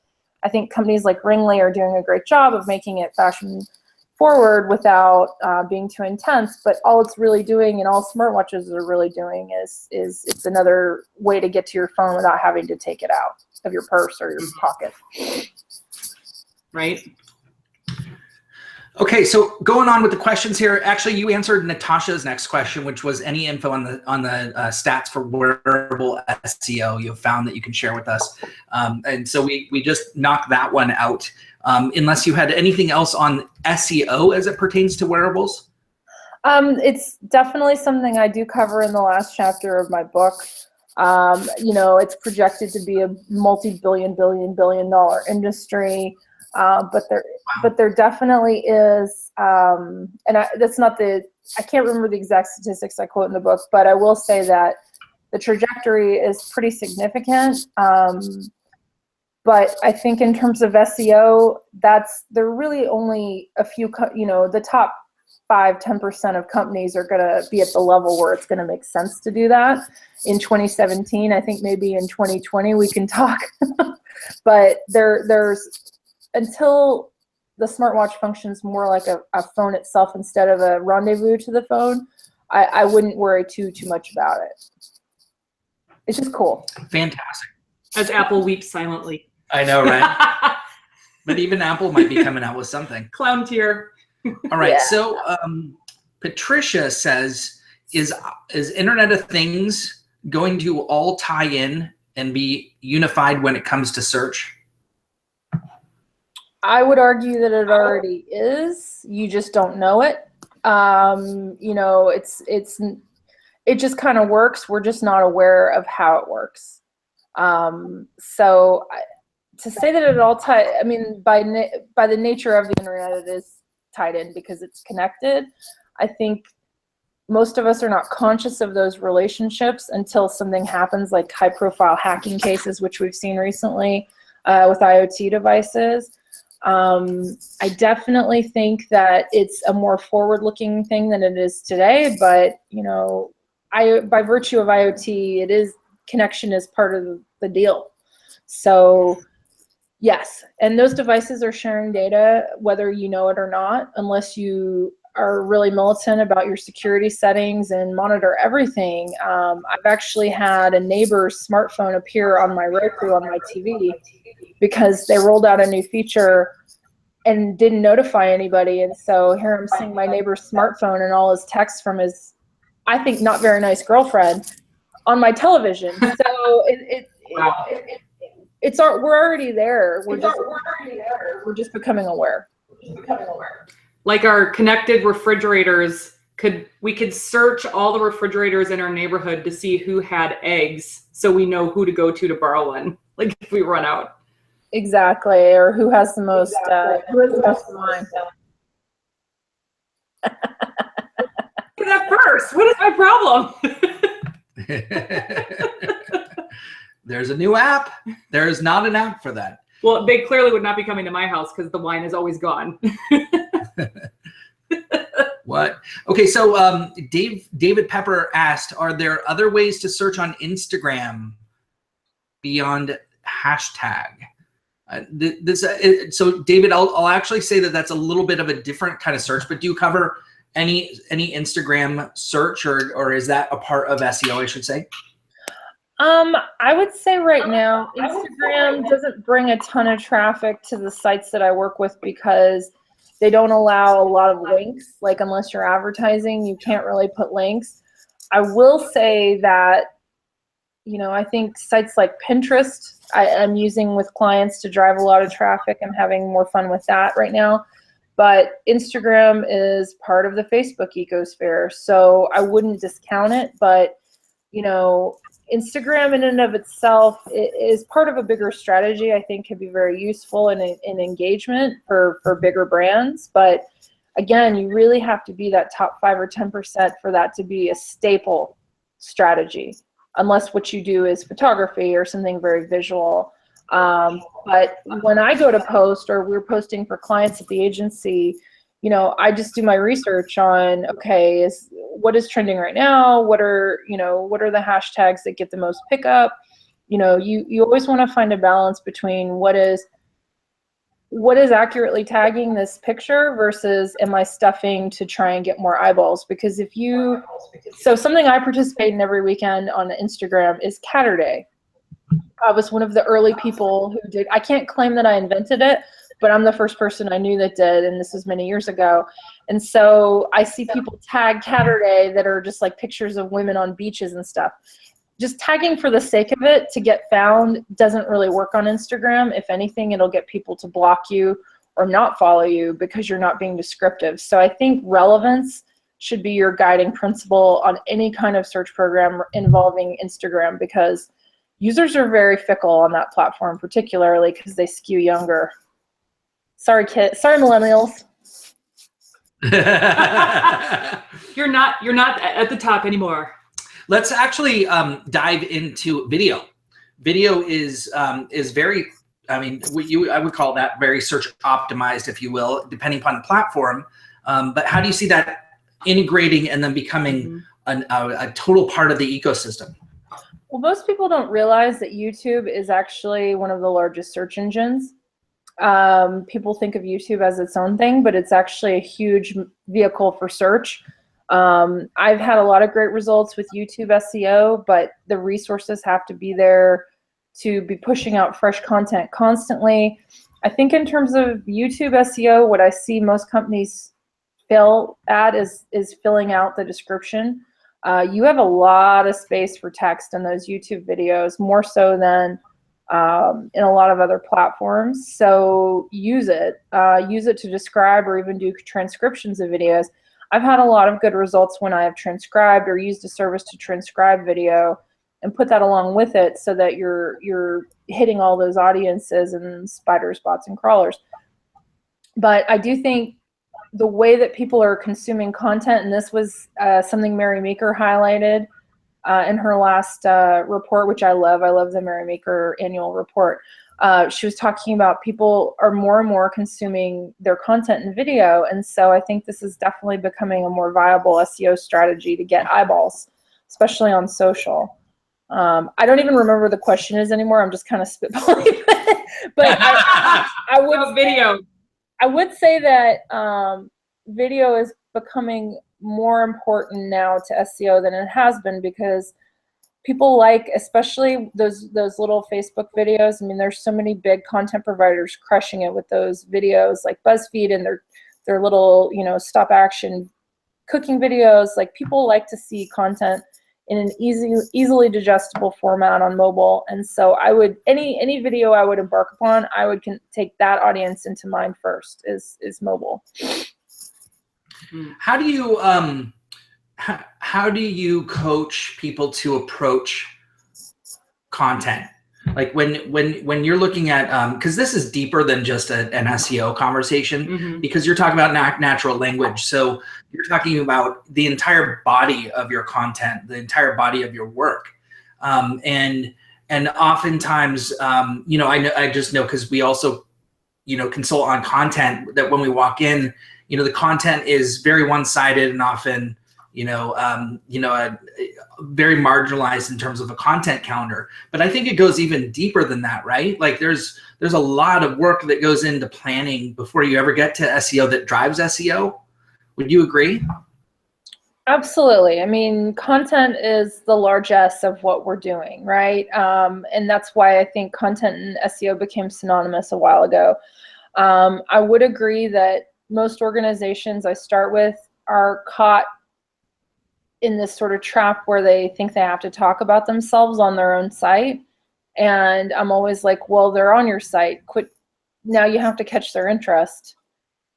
I think companies like Ringly are doing a great job of making it fashion forward without being too intense. But all it's really doing, and all smartwatches are really doing, is it's another way to get to your phone without having to take it out of your purse or your pocket. Right. Okay, so going on with the questions here, actually you answered Natasha's next question, which was any info on the stats for wearable SEO you have found that you can share with us. And so we just knocked that one out. Unless you had anything else on SEO as it pertains to wearables? It's definitely something I do cover in the last chapter of my book. You know, it's projected to be a multi-billion, billion-dollar industry. But there definitely is, that's not I can't remember the exact statistics I quote in the book, but I will say that the trajectory is pretty significant. But I think in terms of SEO, there are really only a few, the top 5–10% of companies are going to be at the level where it's going to make sense to do that. In 2017, I think maybe in 2020 we can talk, but there's until the smartwatch functions more like a phone itself instead of a rendezvous to the phone, I wouldn't worry too much about it. It's just cool. Fantastic. As Apple weeps silently. I know, right? But even Apple might be coming out with something. Clown tier. All right. Yeah. So Patricia says, is Internet of Things going to all tie in and be unified when it comes to search? I would argue that it already is. You just don't know it. It just kind of works. We're just not aware of how it works. So to say that it all by the nature of the internet, it is tied in because it's connected. I think most of us are not conscious of those relationships until something happens, like high-profile hacking cases, which we've seen recently with IoT devices. I definitely think that it's a more forward-looking thing than it is today, but by virtue of IoT, connection is part of the deal. So yes, and those devices are sharing data whether you know it or not, unless you are really militant about your security settings and monitor everything. I've actually had a neighbor's smartphone appear on my Roku on my TV because they rolled out a new feature and didn't notify anybody. And so here I'm seeing my neighbor's smartphone and all his texts from his, I think, not very nice girlfriend on my television. So we're already there. We're just becoming aware. Like our connected refrigerators, we could search all the refrigerators in our neighborhood to see who had eggs, so we know who to go to borrow one, like if we run out. Exactly, or who has the most wine. Look at that purse. What is my problem? There's a new app. There is not an app for that. Well, they clearly would not be coming to my house because the wine is always gone. What? Okay, so David Pepper asked, are there other ways to search on Instagram beyond hashtag? So David, I'll actually say that that's a little bit of a different kind of search, but do you cover any Instagram search, or is that a part of SEO, I should say? I would say right now, Instagram doesn't bring a ton of traffic to the sites that I work with because they don't allow a lot of links. Like, unless you're advertising, you can't really put links. I will say that, I think sites like Pinterest, I'm using with clients to drive a lot of traffic. I'm having more fun with that right now. But Instagram is part of the Facebook ecosphere, so I wouldn't discount it. But, Instagram in and of itself is part of a bigger strategy. I think could be very useful in engagement for bigger brands. But again, you really have to be that top 5 or 10% for that to be a staple strategy, unless what you do is photography or something very visual. But when I go to post, or we're posting for clients at the agency, I just do my research on, okay, what is trending right now? What are the hashtags that get the most pickup? You always want to find a balance between what is accurately tagging this picture versus am I stuffing to try and get more eyeballs? Because so something I participate in every weekend on Instagram is Catterday. I was one of the early people who did. I can't claim that I invented it, but I'm the first person I knew that did, and this was many years ago. And so I see people tag Catterday that are just like pictures of women on beaches and stuff. Just tagging for the sake of it to get found doesn't really work on Instagram. If anything, it'll get people to block you or not follow you because you're not being descriptive. So I think relevance should be your guiding principle on any kind of search program involving Instagram, because users are very fickle on that platform, particularly because they skew younger. Sorry, sorry, millennials. You're not at the top anymore. Let's actually dive into video. Video is very, I mean, I would call that very search optimized, if you will, depending upon the platform. But how do you see that integrating and then becoming a total part of the ecosystem? Well, most people don't realize that YouTube is actually one of the largest search engines. People think of YouTube as its own thing, but it's actually a huge vehicle for search. I've had a lot of great results with YouTube SEO, but the resources have to be there to be pushing out fresh content constantly. I think in terms of YouTube SEO, what I see most companies fail at is filling out the description. You have a lot of space for text in those YouTube videos, more so than in a lot of other platforms. So use it to describe or even do transcriptions of videos. I've had a lot of good results when I have transcribed or used a service to transcribe video and put that along with it so that you're hitting all those audiences and spiders, bots, and crawlers. But I do think the way that people are consuming content, and this was something Mary Meeker highlighted in her last report, which I love the Mary Meeker annual report. She was talking about people are more and more consuming their content in video, and so I think this is definitely becoming a more viable SEO strategy to get eyeballs, especially on social. I don't even remember what the question is anymore. I'm just kind of spitballing. But I would video. I would say that video is becoming more important now to SEO than it has been, because people like, especially those little Facebook videos. I mean, there's so many big content providers crushing it with those videos, like BuzzFeed and their little, stop action cooking videos. Like, people like to see content in an easily digestible format on mobile. And so I would, any video I would embark upon, I would take that audience into mind first, is mobile. How do you how do you coach people to approach content? Like when you're looking at, because this is deeper than just an SEO conversation, because you're talking about natural language. So you're talking about the entire body of your content, the entire body of your work. And oftentimes, I just know, because we also, consult on content, that when we walk in, the content is very one-sided and often, very marginalized in terms of a content calendar. But I think it goes even deeper than that, right? Like, there's a lot of work that goes into planning before you ever get to SEO that drives SEO. Would you agree? Absolutely. I mean, content is the largesse of what we're doing, right? And that's why I think content and SEO became synonymous a while ago. I would agree that most organizations I start with are caught in this sort of trap where they think they have to talk about themselves on their own site. And I'm always like, well, they're on your site. Quit. Now you have to catch their interest.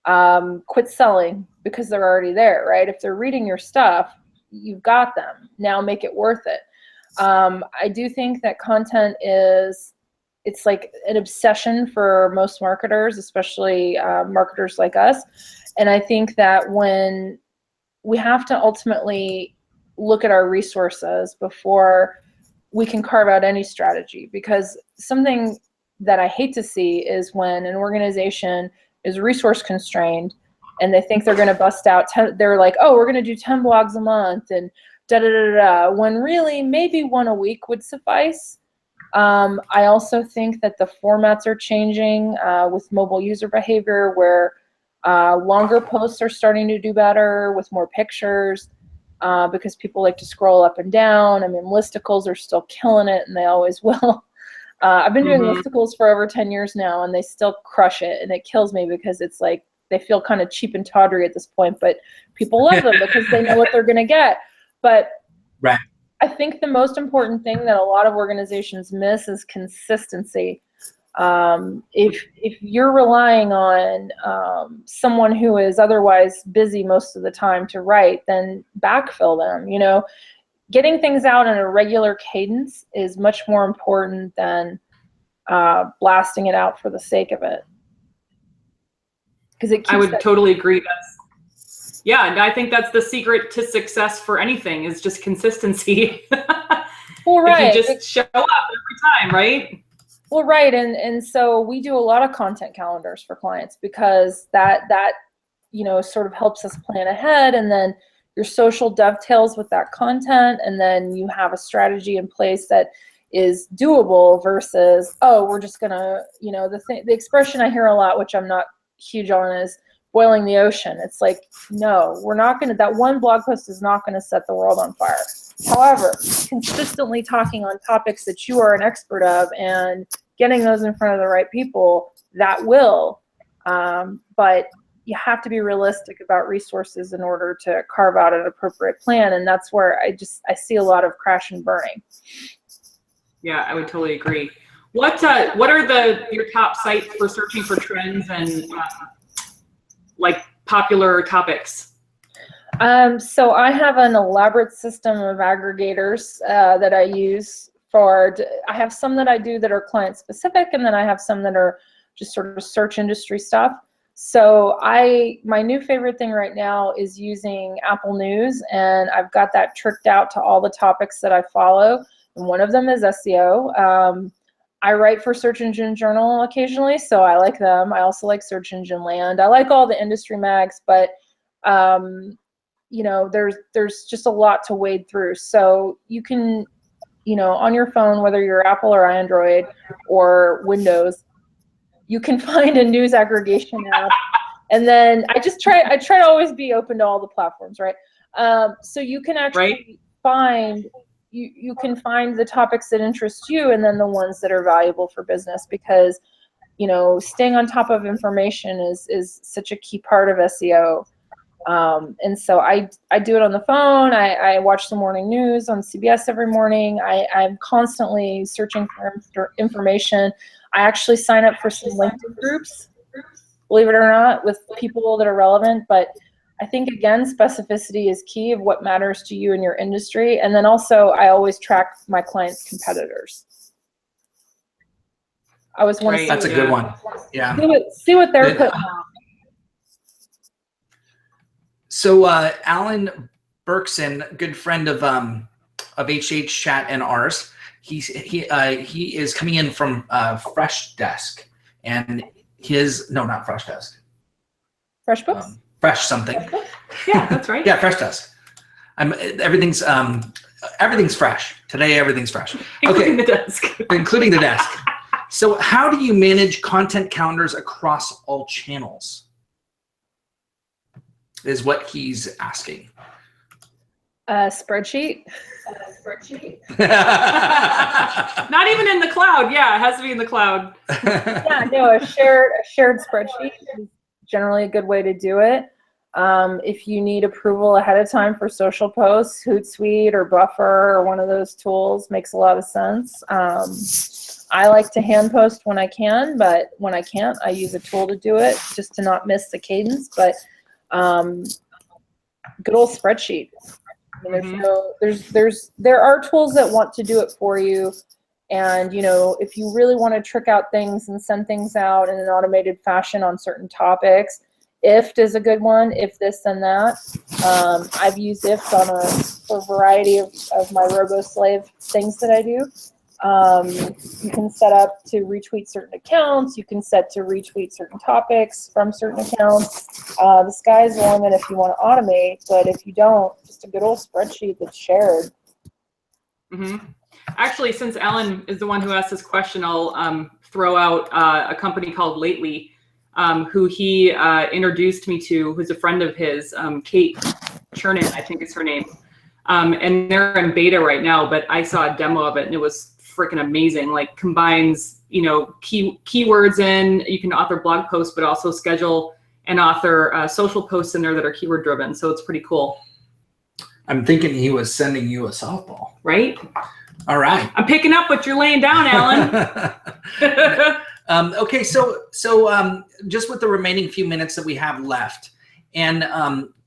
Quit selling because they're already there, right? If they're reading your stuff, you've got them. Now make it worth it. I do think that content it's like an obsession for most marketers, especially marketers like us. And I think that when we have to ultimately look at our resources before we can carve out any strategy, because something that I hate to see is when an organization is resource constrained and they think they're going to bust out, they're like, oh, we're going to do 10 blogs a month and da-da-da-da, when really maybe one a week would suffice. I also think that the formats are changing with mobile user behavior, where longer posts are starting to do better with more pictures because people like to scroll up and down. I mean, listicles are still killing it, and they always will. I've been doing listicles for over 10 years now, and they still crush it, and it kills me because it's like they feel kind of cheap and tawdry at this point, but people love them because they know what they're going to get. But right. I think the most important thing that a lot of organizations miss is consistency. If you're relying on someone who is otherwise busy most of the time to write, then backfill them. Getting things out in a regular cadence is much more important than blasting it out for the sake of it. because it keeps I would totally agree. Yeah, and I think that's the secret to success for anything is just consistency. Well, right. If you just show up every time, right? Well, right. And so we do a lot of content calendars for clients because that sort of helps us plan ahead, and then your social dovetails with that content, and then you have a strategy in place that is doable versus, oh, we're just gonna, the expression I hear a lot, which I'm not huge on, is boiling the ocean. It's like, no, we're not gonna, that one blog post is not gonna set the world on fire. However, consistently talking on topics that you are an expert of and getting those in front of the right people, that will, but you have to be realistic about resources in order to carve out an appropriate plan. And that's where I see a lot of crash and burning. Yeah, I would totally agree. What are your top sites for searching for trends and like popular topics? So I have an elaborate system of aggregators that I use I have some that I do that are client specific, and then I have some that are just sort of search industry stuff. So my new favorite thing right now is using Apple News, and I've got that tricked out to all the topics that I follow. And one of them is SEO. I write for Search Engine Journal occasionally, so I like them. I also like Search Engine Land. I like all the industry mags, but there's just a lot to wade through. So you can, on your phone, whether you're Apple or Android or Windows, you can find a news aggregation app. And then I try to always be open to all the platforms, right? So you can actually find, you can find the topics that interest you, and then the ones that are valuable for business, because, staying on top of information is such a key part of SEO. And so I do it on the phone. I watch the morning news on CBS every morning. I'm constantly searching for information. I actually sign up for some LinkedIn groups, believe it or not, with people that are relevant. But I think, again, specificity is key of what matters to you in your industry. And then also, I always track my clients' competitors. I always want to see. That's a good one. Yeah. See what they're putting out. So Alan Berkson, good friend of HH Chat and ours, he is coming in from Fresh Desk, and not Fresh Desk. Fresh Books? Fresh something. Yeah, that's right. Yeah, Fresh Desk. Everything's fresh. Today everything's fresh. Including the desk. Including the desk. So how do you manage content calendars across all channels? Is what he's asking. Spreadsheet. Not even in the cloud. Yeah, it has to be in the cloud. Yeah, no, a shared spreadsheet is generally a good way to do it. If you need approval ahead of time for social posts, Hootsuite or Buffer or one of those tools makes a lot of sense. I like to hand post when I can, but when I can't, I use a tool to do it just to not miss the cadence. But good old spreadsheet. There are tools that want to do it for you, and if you really want to trick out things and send things out in an automated fashion on certain topics, IFT is a good one. If this then that. I've used IFT on a variety of my RoboSlave things that I do. You can set up to retweet certain accounts. You can set to retweet certain topics from certain accounts. The sky's the limit if you want to automate, but if you don't, just a good old spreadsheet that's shared. Mm-hmm. Actually, since Alan is the one who asked this question, I'll throw out a company called Lately, who he introduced me to, who's a friend of his, Kate Chernin, I think is her name. And they're in beta right now, but I saw a demo of it and it was freaking amazing. Like, combines, keywords in, you can author blog posts, but also schedule and author social posts in there that are keyword driven. So it's pretty cool. I'm thinking he was sending you a softball. Right? All right. I'm picking up what you're laying down, Alan. Okay, so just with the remaining few minutes that we have left, and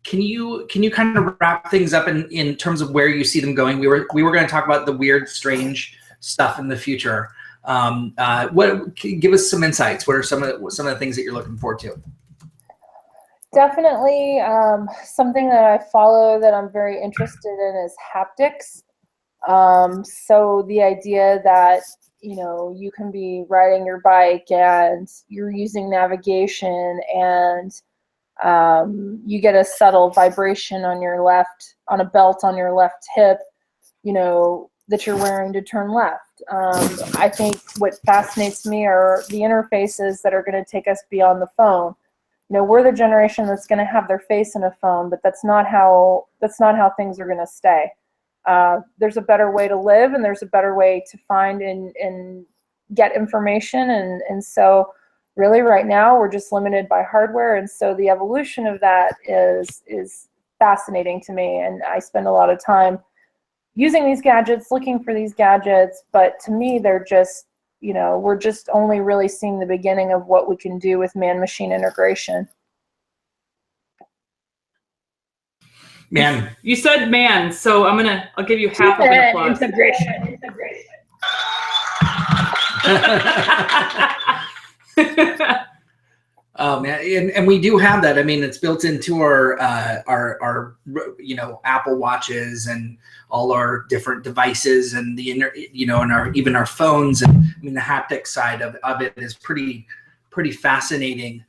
can you kind of wrap things up in terms of where you see them going? We were going to talk about the weird, strange stuff in the future. Give us some insights. What are some of the things that you're looking forward to? Definitely something that I follow that I'm very interested in is haptics. So the idea that, you know, you can be riding your bike and you're using navigation and you get a subtle vibration on your left, on a belt on your left hip, you know, that you're wearing to turn left. I think what fascinates me are the interfaces that are going to take us beyond the phone. You know, we're the generation that's going to have their face in a phone, but that's not how things are going to stay. There's a better way to live, and there's a better way to find and get information, and so really right now we're just limited by hardware, and so the evolution of that is fascinating to me, and I spend a lot of time using these gadgets, looking for these gadgets, but to me they're just, you know, we're just only really seeing the beginning of what we can do with man-machine integration. Man. You said man, so I'll give you half of an applause. Integration. Oh man, and we do have that. I mean, it's built into our you know, Apple Watches and all our different devices, and you know, and even our phones. And I mean, the haptic side of it is pretty fascinating.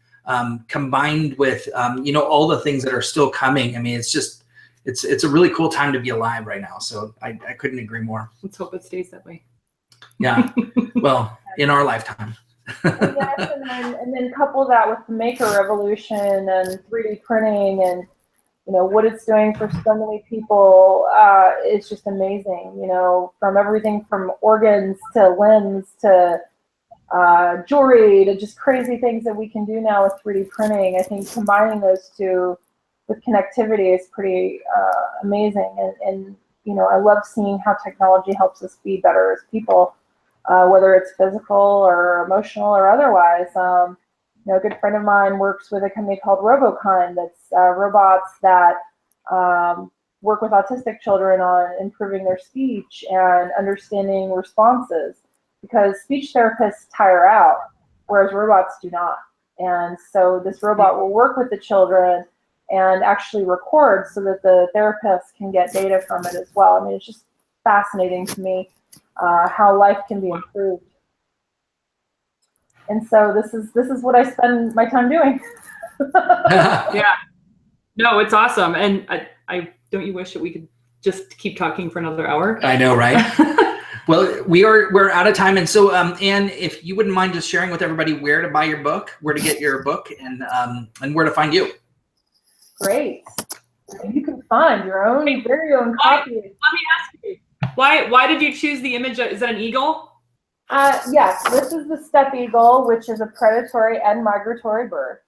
Combined with you know, all the things that are still coming. I mean, it's just it's a really cool time to be alive right now. So I couldn't agree more. Let's hope it stays that way. Yeah. Well, in our lifetime. Yes, and then couple that with the maker revolution and 3D printing, and you know what it's doing for so many people. It's just amazing. You know, from everything from organs to limbs to jewelry to just crazy things that we can do now with 3D printing. I think combining those two with connectivity is pretty amazing. And you know, I love seeing how technology helps us be better as people. Whether it's physical or emotional or otherwise. You know, a good friend of mine works with a company called RoboKind. That's robots that work with autistic children on improving their speech and understanding responses, because speech therapists tire out, whereas robots do not. And so this robot will work with the children and actually record so that the therapist can get data from it as well. I mean, it's just fascinating to me. How life can be improved, and so this is what I spend my time doing. Yeah, no, it's awesome, and I don't you wish that we could just keep talking for another hour? I know, right? Well, we're out of time, and so Anne, if you wouldn't mind just sharing with everybody where to buy your book, where to get your book, and where to find you. Great, you can find your own very own copy. Let me ask you. Why did you choose the image? Is that an eagle? Yes, this is the steppe eagle, which is a predatory and migratory bird.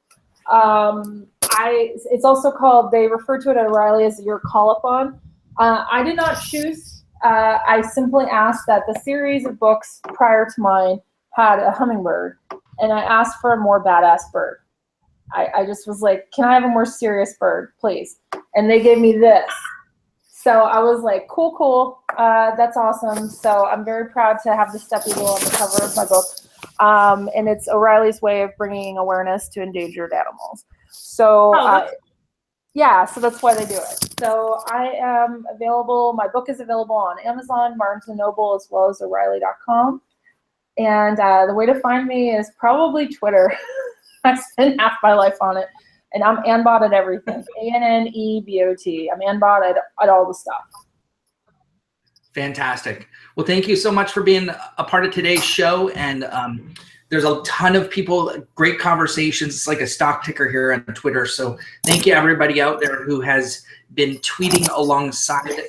It's also called, they refer to it at O'Reilly as your call-upon. I did not choose. I simply asked that the series of books prior to mine had a hummingbird, and I asked for a more badass bird. I just was like, can I have a more serious bird, please? And they gave me this. So I was like, cool, that's awesome. So I'm very proud to have the steppe eagle on the cover of my book. And it's O'Reilly's way of bringing awareness to endangered animals. So yeah, so that's why they do it. So I am available, my book is available on Amazon, Barnes & Noble, as well as O'Reilly.com. And the way to find me is probably Twitter. I spend half my life on it. And I'm Annbot at everything. ANNEBOT. I'm Annbot at all the stuff. Fantastic. Well, thank you so much for being a part of today's show. And there's a ton of people, great conversations. It's like a stock ticker here on Twitter. So thank you everybody out there who has been tweeting alongside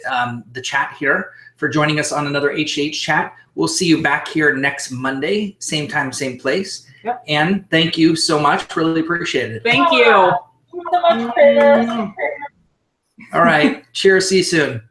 the chat here, for joining us on another HH chat. We'll see you back here next Monday, same time, same place. Yep. And thank you so much. Really appreciate it. Thank you. Thank you so much, Chris. All right. Cheers. See you soon.